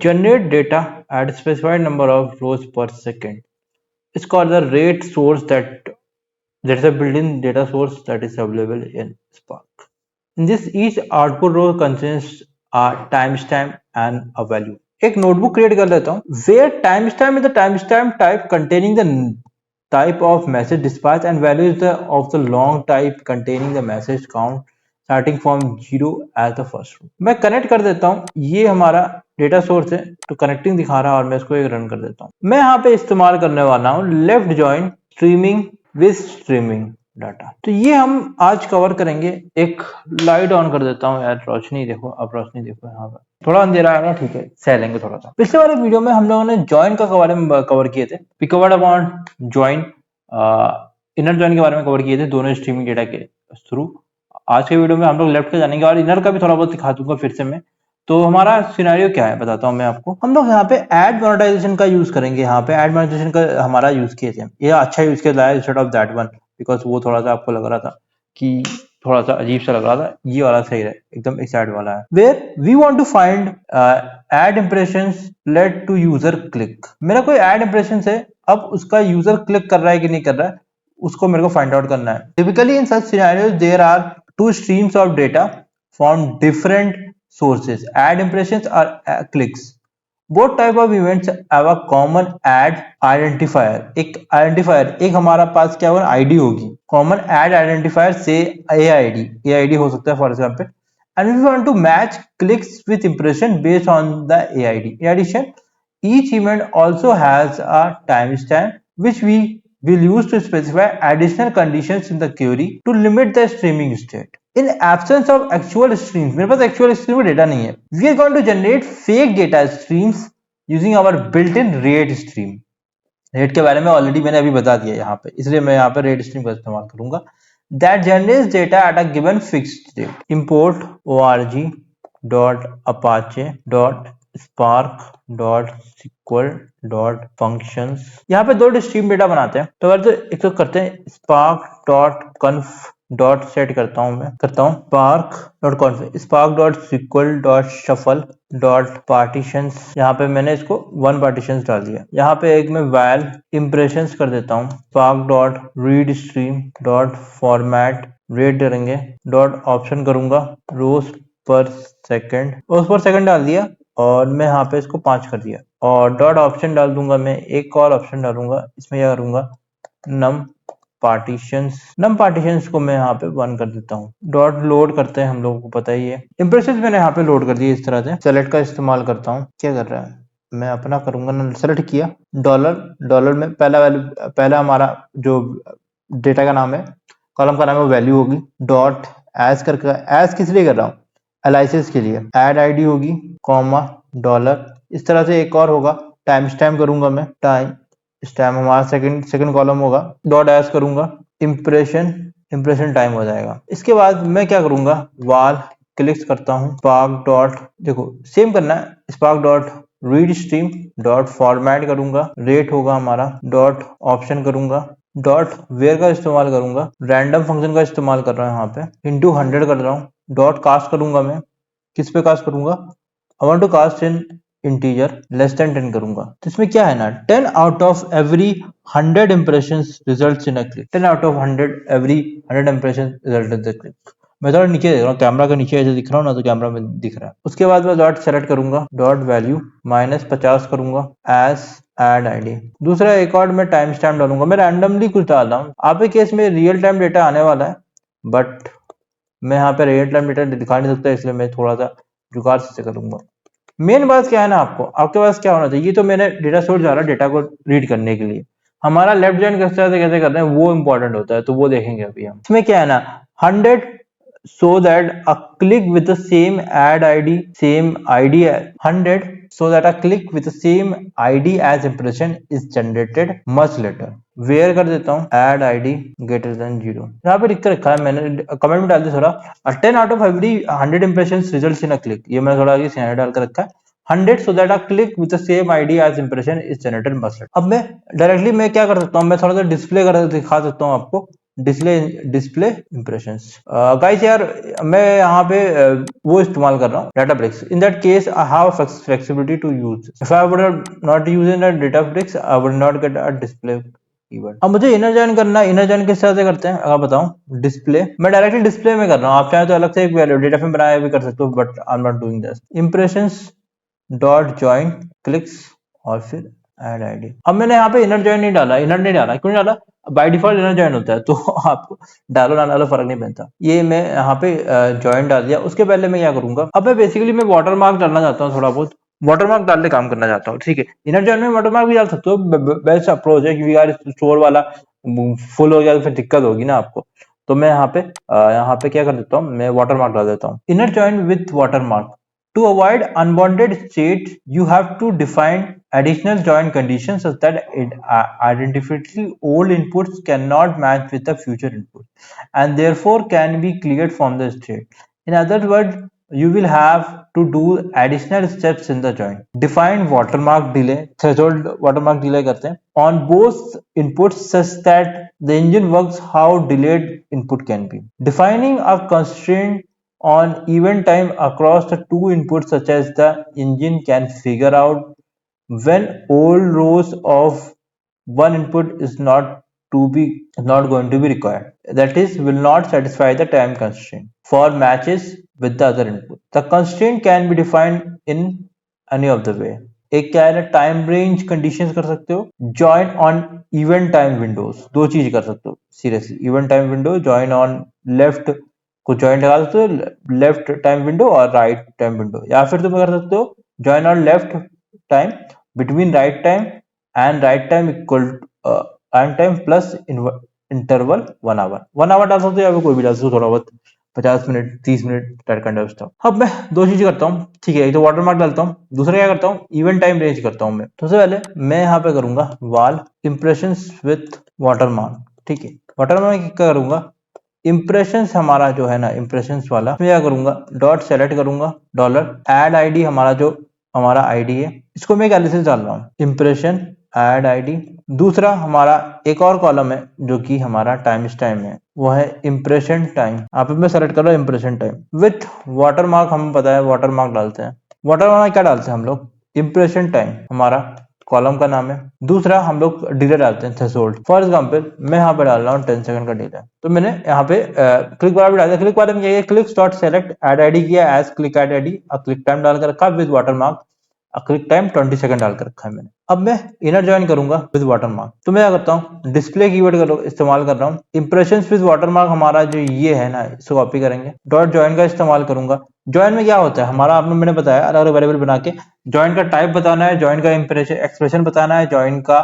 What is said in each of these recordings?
generate data at specified number of rows per second. It's called the rate source that's a built-in data source that is available in Spark. In this, each output row contains a timestamp and a value. एक notebook create कर लेता हूँ where timestamp is the timestamp type containing the type of message dispatch and value is the of the long type containing the message count starting from 0 as the first row. मैं connect कर देता हूँ, ये हमारा data source है तो connecting दिखा रहा है और मैं इसको एक रन कर देता हूँ। मैं यहाँ पे इस्तेमाल करने वाला हूँ left join streaming with streaming data. तो ये हम आज कवर करेंगे। एक लाइट ऑन कर देता हूँ यार, रोशनी देखो, अब रोशनी देखो, यहाँ पर थोड़ा अंधेरा है ना, ठीक है, सह लेंगे थोड़ा सा। पिछले वाले वीडियो में हम लोगों ने जॉइन का कवर किए थे, we covered about join, inner join के बारे में कवर किए थे दोनों स्ट्रीमिंग डेटा के थ्रू। आज के वीडियो में हम लोग लेफ्ट का जानेंगे और इनर का भी थोड़ा बहुत दिखा दूंगा फिर से मैं। तो हमारा सिनेरियो क्या है बताता हूँ मैं आपको। हम लोग यहाँ पे एड मोनेटाइजेशन का यूज करेंगे। यहाँ पे एड मोनेटाइजेशन का हमारा यूज किए थे, ये अच्छा यूज किया है instead of that one, because वो थोड़ा सा आपको लग रहा था कि थोड़ा सा अजीब सा लग रहा था। ये वाला सही है, एकदम एक्साइड वाला है। Where we want to find ad impressions led to user click. मेरा कोई एड इंप्रेशन है, अब उसका यूजर क्लिक कर रहा है कि नहीं कर रहा है उसको मेरे को फाइंड आउट करना है। Typically in such scenarios there are two streams of data from different sources. Ad impressions or clicks. Both type of events have a common ad identifier. एक identifier, एक हमारा पास क्या होगा, ID होगी। Common ad identifier से AID हो सकता है for example. And we want to match clicks with impression based on the AID. In addition, each event also has a timestamp which we will use to specify additional conditions in the query to limit the streaming state. In absence of actual streams, मेरे पास actual stream data नहीं है, we are going to generate fake data streams using our built-in rate stream. rate के बारे में already मैंने अभी बता दिया यहाँ पे, इसलिए मैं यहाँ पे rate stream का इस्तेमाल करूंगा। That generates data at a given fixed date. Import org.apache.spark.sql.functions। यहाँ पे दो स्ट्रीम डेटा बनाते हैं, तो अगर एक तो करते हैं spark.conf डॉट सेट करता हूं, मैं करता हूं spark.conf/spark.shuffle.partitions। यहाँ पे मैंने इसको 1 partitions डाल दिया। यहाँ पे एक मैं val impressions कर देता हूँ spark.readstream.format रेट करेंगे डॉट ऑप्शन करूंगा रोज पर सेकंड डाल दिया और मैं यहाँ पे इसको 5 कर दिया और डॉट ऑप्शन डाल दूंगा। मैं एक और ऑप्शन डालूंगा, इसमें क्या करूंगा नम पार्टीशंस को मैं यहाँ पे 1 कर देता हूँ। डॉट लोड करते हैं, हम लोगों को पता ही है। इंप्रेशंस मैंने यहाँ पे लोड कर दिए इस तरह से। सेलेक्ट का इस्तेमाल करता हूँ, क्या कर रहा है मैं अपना करूंगा ना, सेलेक्ट किया डॉलर में पहला हमारा जो डेटा का नाम है, कॉलम का नाम है, वैल्यू होगी। डॉट एज करके, एज किस लिए कर रहा हूँ, एलाइसिस के लिए। एड आईडी होगी कॉमा डॉलर, इस तरह से एक और होगा। टाइम स्टैम्प करूंगा मैं, टाइम स्टैम्प हमारा सेकंड कॉलम होगा। डॉट एज करूंगा, इंप्रेशन टाइम हो जाएगा। इसके बाद मैं क्या करूंगा, वाल क्लिक करता हूँ स्पार्क डॉट, देखो सेम करना है, spark dot read stream dot format करूंगा, रेट होगा हमारा। डॉट ऑप्शन करूंगा, डॉट वेयर का इस्तेमाल करूंगा, रैंडम फंक्शन का इस्तेमाल कर रहा हूँ यहाँ पे, इंटू 100 कर रहा हूँ। डॉट कास्ट करूंगा मैं, किस पे कास्ट करूंगा, I want to cast in integer less than 10 करूंगा। तो इसमें क्या है ना, 10 out of every 100 impressions results in a click. 10 out of 100 every 100 impressions result in the click. मैं थोड़ा नीचे देख रहा हूँ, कैमरा के नीचे ऐसे दिख रहा हूँ ना, तो कैमरा में दिख रहा है। उसके बाद मैं डॉट सेलेक्ट करूंगा, डॉट वैल्यू -50 करूंगा एज एड आईडी। दूसरा एक और मैं टाइम स्टैम्प डालूंगा, मैं रैंडमली कुछ डाल रहा हूँ। आपके केस में रियल टाइम डेटा आने वाला है, बट मैं यहाँ पे रियल टाइम डेटा दिखा नहीं सकता, इसलिए मैं थोड़ा सा जुगाड़ से करूंगा। मेन बात क्या है ना, आपके पास क्या होना चाहिए, तो मैंने डेटा सोर्स जा रहा है डेटा को रीड करने के लिए। हमारा लेफ्ट जॉइन किस तरह से कैसे करते हैं वो इंपॉर्टेंट होता है, तो वो देखेंगे अभी हम। इसमें क्या है ना, 100 so that a click with the same ID 100 so that a click with the same ID as impression is generated much later। Where कर देता हूँ add ID greater than 0। यहाँ पे लिख कर रखा है, मैंने कमेंट में डाल दिया थोड़ा, 10 out of every 100 impressions results in a click। ये मैंने थोड़ा आगे सिनेरियो डाल कर रखा है, 100 so that a click with the same ID as impression is generated much later। अब मैं डायरेक्टली मैं क्या कर सकता हूँ, मैं थोड़ा सा डिस्प्ले कर दिखा सकता हूँ आपको। Display display impressions. गाइस यार, मैं यहाँ पे वो इस्तेमाल कर रहा हूँ Databricks। In that case I have flexibility to use. If I would not use in Databricks, I would not get a display keyword. अब मुझे इनर जॉइन करना है। इनर जॉइन किस तरह से करते हैं अगर बताऊं? डिस्प्ले, मैं डायरेक्टली डिस्प्ले में कर रहा हूँ। आप चाहे तो अलग से एक वैल्यू डेटा फ्रेम बनाया भी कर सकते हो, but I am not doing this. Impressions dot join clicks और फिर ऐड आईडी। अब मैंने यहाँ पे इनर जॉइन नहीं डाला, इनर नहीं डाला। क्यों नहीं डाला? बाय डिफॉल्ट इनर जॉइन होता है, तो आपको डालो ना डालो फर्क नहीं पड़ता। ये मैं यहाँ पे जॉइन डाल दिया। उसके पहले मैं क्या करूंगा? अब मैं बेसिकली मैं वाटर मार्क डालना चाहता हूँ, थोड़ा बहुत वाटर मार्क डाल के काम करना चाहता हूँ। ठीक है, इनर जॉइन में वाटर मार्क भी डाल सकते हो, बेस्ट अप्रोच है, क्योंकि यार स्टोर वाला फुल हो गया तो फिर दिक्कत होगी ना आपको। तो मैं यहाँ पे क्या कर देता हूँ, मैं वाटर मार्क डाल देता हूँ। Inner join with water mark. To avoid unwanted state, you have to define additional join conditions such that identically old inputs cannot match with the future input and therefore can be cleared from the state. In other words, you will have to do additional steps in the join. Define watermark delay, threshold watermark delay करते हैं on both inputs such that the engine works how delayed input can be. Defining a constraint on event time across the two inputs such as the engine can figure out when all rows of one input is not going to be required, that is will not satisfy the time constraint for matches with the other input. The constraint can be defined in any of the way. एक क्या है ना, time range conditions कर सकते हो, join on event time windows, दो चीज कर सकते हो seriously. Event time window join on left को जॉइन लगा सकते हो, लेफ्ट टाइम विंडो और राइट टाइम विंडो, या फिर तुम कर सकते हो join on left time between right time and right time equal end time plus interval 1 hour. 1 hour डाल सकते हो या फिर कोई भी डाल सकते हो, थोड़ा बहुत 50 मिनट 30 मिनट टाइट करना है। अब मैं दो चीजें करता हूँ, ठीक है, एक तो वाटर मार्क डालता हूँ, दूसरा क्या करता हूँ, इवेंट टाइम रेंज करता हूँ मैं। तो सबसे पहले मैं यहाँ पे करूंगा वाल इंप्रेशंस विथ वाटर मार्क। ठीक है, वाटर मार्क क्या करूंगा, इंप्रेशंस हमारा जो है ना, इंप्रेशंस वाला मैं क्या करूंगा, डॉट सेलेक्ट करूंगा डॉलर एड आईडी, हमारा जो हमारा आईडी है, इसको मैं एक एलिसिस डाल रहा हूँ, इंप्रेशन एड आईडी। दूसरा हमारा एक और कॉलम है जो कि हमारा टाइम है, वो है इंप्रेशन टाइम। यहाँ पे मैं सेलेक्ट कर रहा हूँ impression time with water mark. हमें पता है वाटर मार्क डालते हैं। वाटर मार्क क्या डालते हैं हम लोग, इंप्रेशन टाइम हमारा कॉलम का नाम है। दूसरा हम लोग डिले डालते हैं, थ्रेशोल्ड। फॉर एग्जांपल मैं यहाँ पे डाल रहा हूँ 10 सेकंड का डिले। तो मैंने यहाँ पे क्लिक वाला भी डाल दिया। क्लिक वाले में ये click dot select add ID किया as click add ID, click time डाल कर रखा with watermark, click time 20 second डाल कर रखा है मैंने। अब मैं इनर ज्वाइन करूंगा विद वाटर मार्क। तो मैं क्या करता हूँ, डिस्प्ले कीवर्ड इस्तेमाल कर रहा हूँ। इंप्रेशंस विद वाटर मार्क हमारा जो ये है ना, इसको कॉपी करेंगे, डॉट ज्वाइन का इस्तेमाल करूंगा। ज्वाइन में क्या होता है हमारा, आपने मैंने बताया अलग अलग वेरिएबल बना के ज्वाइन का टाइप बताना है, ज्वाइन का एक्सप्रेशन बताना है ज्वाइन का,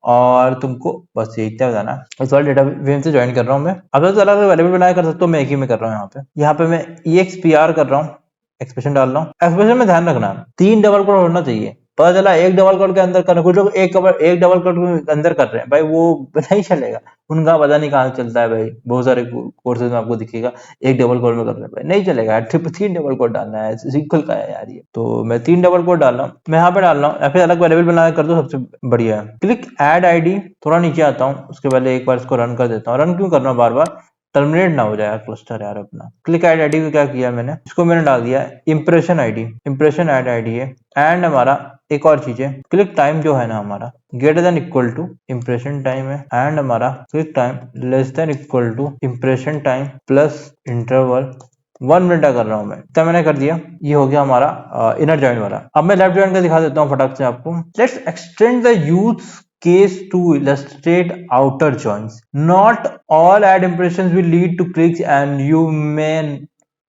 और तुमको बस यही क्या बताना है। इस वाले डेटा फ्रेम से ज्वाइन कर रहा हूँ मैं। अब तो अलग अलग वेरिएबल बनाया कर सकते हो, मैं एक ही में कर रहा हूँ। यहाँ पे मैं EXPR कर रहा हूँ, एक्सप्रेशन डाल रहा हूँ। एक्सप्रेशन में ध्यान रखना 3 डबल कोट होना चाहिए। पता चला एक डबल कोट के अंदर करना, कुछ लोग एक डबल कोट के अंदर कर रहे हैं भाई, वो नहीं चलेगा। उनका पता नहीं कहाँ चलता है भाई, बहुत सारे कोर्सेज में आपको दिखेगा एक डबल कोट में कर रहे हैं भाई, नहीं चलेगा। 3 डबल कोट डालना है, सिंपल का है यार ये। तो मैं 3 डबल कोट डाल रहा हूँ, मैं यहाँ पे डाल रहा हूँ, या फिर अलग वेरिएबल बना कर दो, सबसे बढ़िया है। क्लिक एड आईडी, थोड़ा नीचे आता हूँ, उसके पहले एक बार इसको रन कर देता हूँ। रन क्यों करना बार बार, टर्मिनेट ना हो जाए क्लस्टर यार अपना। क्लिक एड आईडी को क्या किया मैंने, इसको मैंने डाल दिया impression ID, impression ad ID है। एंड हमारा एक और चीज है, क्लिक टाइम जो है ना हमारा greater than equal to impression time है, एंड हमारा click time less than equal to impression time plus interval 1 minute कर रहा हूं मैं। तो मैंने कर दिया, ये हो गया हमारा इनर जॉइन वाला। अब मैं लेफ्ट जॉइन का दिखा देता हूँ फटाक से आपको। Let's extend the use case to illustrate outer joins. Not all add impressions will lead to clicks, and you may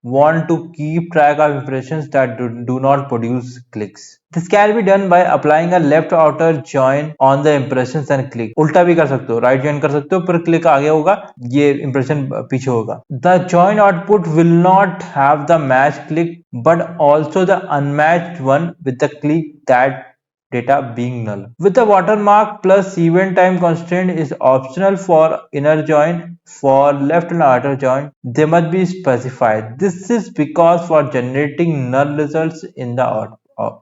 want to keep track of impressions that do not produce clicks. This can be done by applying a left outer join on the impressions and click. उल्टा भी कर सकते हो, right join कर सकते हो, पर click आगे होगा, ये impression पीछे होगा। The join output will not have the matched click but also the unmatched one with the click that data being null. With the watermark plus event time constraint is optional for inner join. For left and outer join, they must be specified. This is because for generating null results in the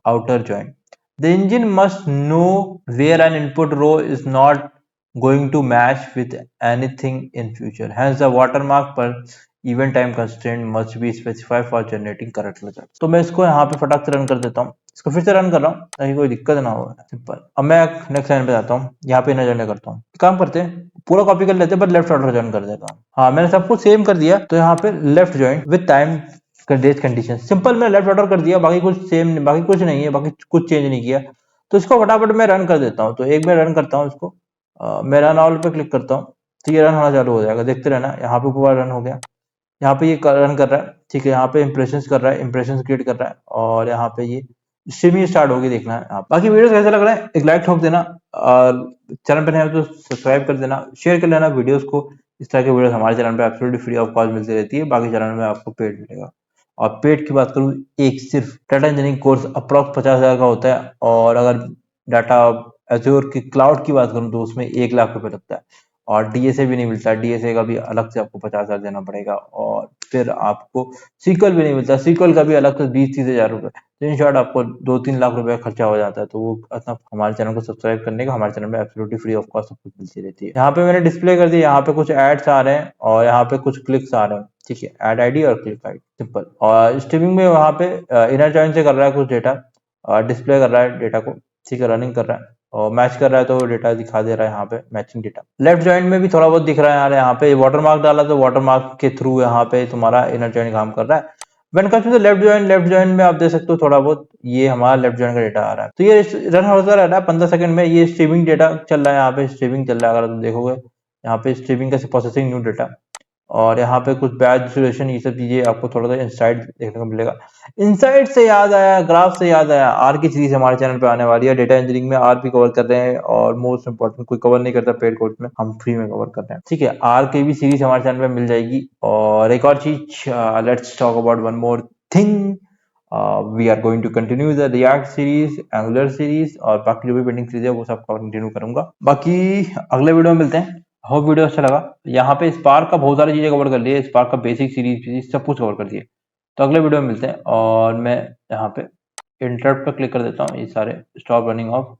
outer join, the engine must know where an input row is not going to match with anything in future. Hence, the watermark per event time constraint must be specified for generating correct result. तो मैं इसको यहाँ पे फटाक से run कर देता हूँ, इसको फिर से रन कर रहा हूँ ताकि कोई दिक्कत ना हो। सिंपल। अब मैं नेक्स्ट लाइन पे जाता हूँ, यहाँ पे जनरेट करता हूँ। काम करते हैं, पूरा कॉपी कर लेते हैं, पर लेफ्ट ऑर्डर जॉइन कर देता हूँ। हाँ, मैंने सब कुछ सेम कर दिया, तो यहाँ पे left join with time date condition. Simple मैं लेफ्ट ऑर्डर कर दिया, बाकी कुछ सेम, बाकी कुछ नहीं है, बाकी कुछ चेंज नहीं किया। तो इसको फटाफट मैं रन कर देता हूँ। तो एक बार रन करता हूँ इसको, मैं रन ऑल पे क्लिक करता हूँ, तो ये रन होना चालू हो जाएगा, देखते रहना। यहाँ पे पूरा रन हो गया, यहाँ पे ये रन कर रहा है, ठीक है। यहाँ पे इंप्रेशन कर रहा है, इंप्रेशन क्रिएट कर रहा है, और यहाँ पे ये स्ट्रीमिंग स्टार्ट होगी, देखना है। बाकी वीडियो कैसे लग रहा है एक लाइक ठोक देना, और चैनल पर नए हो तो सब्सक्राइब कर देना, शेयर कर लेना वीडियोस को। इस तरह के वीडियो हमारे चैनल पे एब्सोल्युटली फ्री ऑफ कॉस्ट मिलती रहती है, बाकी चैनल में आपको पेड मिलेगा। और पेड की बात करूँ, एक सिर्फ डाटा इंजीनियरिंग कोर्स अप्रॉक्स 50,000 का होता है, और अगर डाटा एज्योर की क्लाउड की बात करूँ तो उसमें 1 लाख रुपए लगता है, और डीएसए भी नहीं मिलता, डीएसए का भी अलग से आपको 50,000 देना पड़ेगा, और फिर आपको सीक्वल भी नहीं मिलता, सीक्वल का भी अलग से 20-30 हजार रुपए। तो इन शॉर्ट आपको 2-3 लाख रुपए खर्चा हो जाता है। तो वो अपना हमारे चैनल को सब्सक्राइब करने का, हमारे चैनल में एब्सोल्युटली फ्री ऑफ कॉस्ट सब कुछ मिलती रहती है। यहाँ पे मैंने डिस्प्ले कर दिया, यहाँ पे कुछ एड्स आ रहे हैं और यहाँ पे कुछ क्लिक्स आ रहे हैं, ठीक है। एड आईडी और क्लिक आईडी, सिंपल। और स्ट्रीमिंग में वहाँ पे इनर जॉइन से कर रहा है कुछ डेटा, डिस्प्ले कर रहा है डेटा को, ठीक है, रनिंग कर रहा है, और मैच कर रहा है तो डेटा दिखा दे रहा है यहाँ पे मैचिंग डेटा। लेफ्ट जॉइंट में भी थोड़ा बहुत दिख रहा है यार, यहाँ पे वाटरमार्क डाला तो वाटरमार्क के थ्रू यहाँ पे तुम्हारा इनर जॉइंट काम कर रहा है। When comes to left joint में आप देख सकते हो थोड़ा बहुत ये हमारा लेफ्ट जॉइंट का डेटा आ रहा है। तो ये रन होता रह रहा है 15 सेकंड में, ये स्ट्रीमिंग डेटा चल रहा है, यहाँ पे स्ट्रीमिंग चल रहा है। अगर तुम देखोगे यहाँ पे स्ट्रीमिंग का प्रोसेसिंग न्यू डेटा, और यहाँ पे कुछ बैच डिस्ट्रीब्यूशन, ये सब चीजें आपको थोड़ा सा इंसाइट देखने को मिलेगा। इंसाइट से याद आया, ग्राफ से याद आया, आर की सीरीज हमारे चैनल पे आने वाली है। डेटा इंजीनियरिंग में आर भी कवर कर रहे हैं, और मोस्ट इंपॉर्टेंट कोई कवर नहीं करता पेड कोर्स में, हम फ्री में कवर कर रहे हैं, ठीक है। आर की भी सीरीज हमारे चैनल पे मिल जाएगी। और एक और चीज, let's talk about one more thing. We are going to continue the React series, Angular series, और बाकी जो भी पेंडिंग सीरीज है वो सब कंटिन्यू करूंगा। बाकी अगले वीडियो में मिलते हैं। होप वीडियो अच्छा लगा। यहाँ पे स्पार्क का बहुत सारी चीजें कवर कर लिए, स्पार्क का बेसिक सीरीज सब कुछ कवर कर दिए। तो अगले वीडियो में मिलते हैं, और मैं यहाँ पे इंटरप्ट पर क्लिक कर देता हूँ, ये सारे स्टॉप रनिंग ऑफ